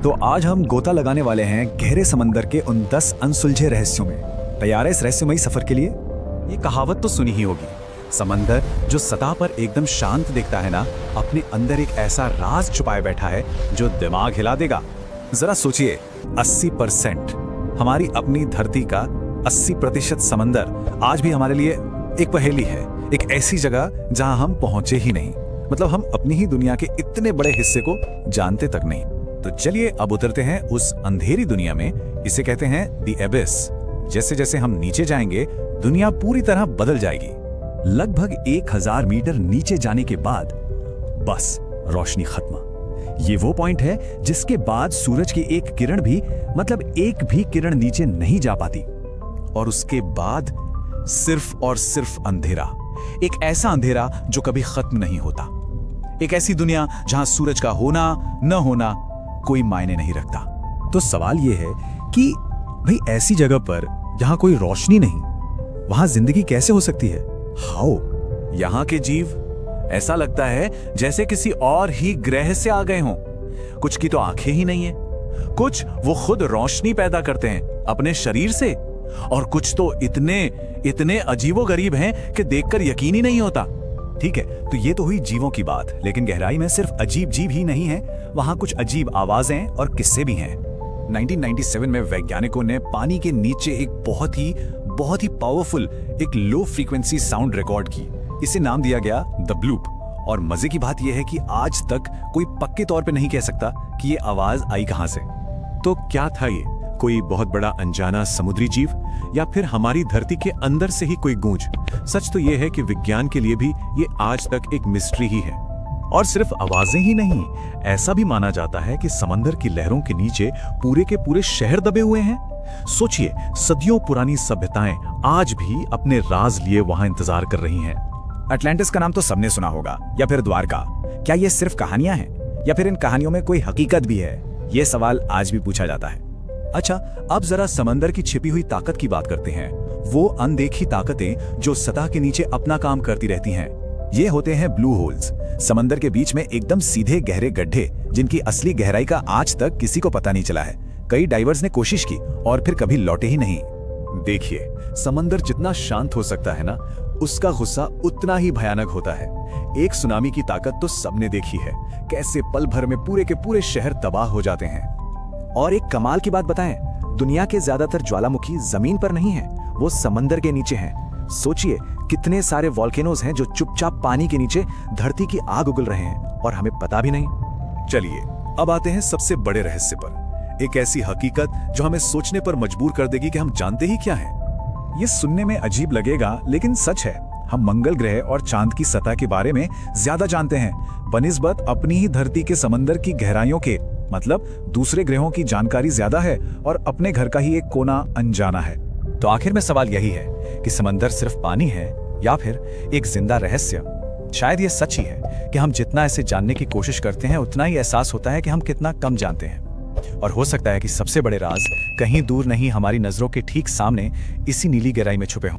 तो आज हम गोता लगाने वाले हैं गहरे समंदर के उन 10 अनसुलझे रहस्यों में। तैयार है इस रहस्यमयी सफर के लिए? ये कहावत तो सुनी ही होगी, समंदर जो सतह पर एकदम शांत दिखता है ना, अपने अंदर एक ऐसा राज छुपाए बैठा है जो दिमाग हिला देगा। जरा सोचिए, 80% हमारी अपनी धरती का 80% समंदर आज भी हमारे लिए एक पहेली है, एक ऐसी जगह जहां हम पहुंचे ही नहीं। मतलब हम अपनी ही दुनिया के इतने बड़े हिस्से को जानते तक नहीं। तो चलिए अब उतरते हैं उस अंधेरी दुनिया में। इसे कहते हैं द एबिस। जैसे जैसे हम नीचे जाएंगे दुनिया पूरी तरह बदल जाएगी। लगभग 1000 मीटर नीचे जाने के बाद बस रोशनी खत्म। ये वो पॉइंट है जिसके बाद सूरज की एक किरण भी, मतलब एक भी किरण नीचे नहीं जा पाती। और उसके बाद सिर्फ और सिर्फ अंधेरा, एक ऐसा अंधेरा जो कभी खत्म नहीं होता। एक ऐसी दुनिया जहां सूरज का होना न होना कोई मायने नहीं रखता। तो सवाल यह है कि भाई ऐसी जगह पर जहां कोई रोशनी नहीं, वहां जिंदगी कैसे हो सकती है? हाउ? यहाँ के जीव ऐसा लगता है जैसे किसी और ही ग्रह से आ गए हों। कुछ की तो आंखें ही नहीं है, कुछ वो खुद रोशनी पैदा करते हैं अपने शरीर से, और कुछ तो इतने अजीबोगरीब हैं कि देखकर यकीन ही नहीं होता। ठीक है, तो ये तो हुई जीवों की बात, लेकिन गहराई में सिर्फ अजीब जीव ही नहीं है, वहां कुछ अजीब आवाजें और किस्से भी हैं। 1997 में वैज्ञानिकों ने पानी के नीचे एक बहुत ही पावरफुल एक लो फ्रीक्वेंसी साउंड रिकॉर्ड की। इसे नाम दिया गया द ब्लूप। और मजे की बात यह है कि आज तक कोई पक्के तौर पे नहीं कह सकता कि ये आवाज आई कहां से। तो क्या था ये? कोई बहुत बड़ा अनजाना समुद्री जीव, या फिर हमारी धरती के अंदर से ही कोई गूंज? सच तो यह है कि विज्ञान के लिए भी ये आज तक एक मिस्ट्री ही है। और सिर्फ आवाजें ही नहीं, ऐसा भी माना जाता है कि समंदर की लहरों के नीचे पूरे के पूरे शहर दबे हुए हैं। सोचिए, सदियों पुरानी सभ्यताएं आज भी अपने राज लिए वहां इंतजार कर रही हैं। अटलांटिस का नाम तो सबने सुना होगा, या फिर द्वारका। क्या ये सिर्फ कहानियां हैं, या फिर इन कहानियों में कोई हकीकत भी है? ये सवाल आज भी पूछा जाता है। अच्छा, अब जरा समंदर की छिपी हुई ताकत की बात करते हैं। वो अनदेखी ताकतें जो सतह के नीचे अपना काम करती रहती हैं। ये होते हैं ब्लू होल्स, समंदर के बीच में एकदम सीधे गहरे गड्ढे, जिनकी असली गहराई का आज तक किसी को पता नहीं चला है। कई डाइवर्स ने कोशिश की और फिर कभी लौटे ही नहीं। देखिए, समंदर जितना शांत हो सकता है ना, उसका गुस्सा उतना ही भयानक होता है। एक सुनामी की ताकत तो सबने देखी है, कैसे पल भर में पूरे के पूरे शहर तबाह हो जाते हैं। और एक कमाल की बात बताएं, दुनिया के ज्यादातर ज्वालामुखी जमीन पर नहीं है, वो समंदर के नीचे हैं। सोचिए, कितने सारे वॉल्केनोज हैं जो चुपचाप पानी के नीचे धरती की आग उगल रहे हैं और हमें पता भी नहीं। चलिए अब आते हैं सबसे बड़े रहस्य पर, एक ऐसी हकीकत जो हमें सोचने पर मजबूर कर देगी कि हम जानते ही क्या है। ये सुनने में अजीब लगेगा, लेकिन सच है। हम मंगल ग्रह और चांद की सतह के बारे में ज्यादा जानते हैं बनिस्बत अपनी ही धरती के समंदर की गहराइयों के। मतलब दूसरे ग्रहों की जानकारी ज्यादा है और अपने घर का ही एक कोना अनजाना है। तो आखिर में सवाल यही है कि समंदर सिर्फ पानी है या फिर एक जिंदा रहस्य? शायद ये सच ही है कि हम जितना इसे जानने की कोशिश करते हैं, उतना ही एहसास होता है कि हम कितना कम जानते हैं। और हो सकता है कि सबसे बड़े राज कहीं दूर नहीं, हमारी नजरों के ठीक सामने इसी नीली गहराई में छुपे हों।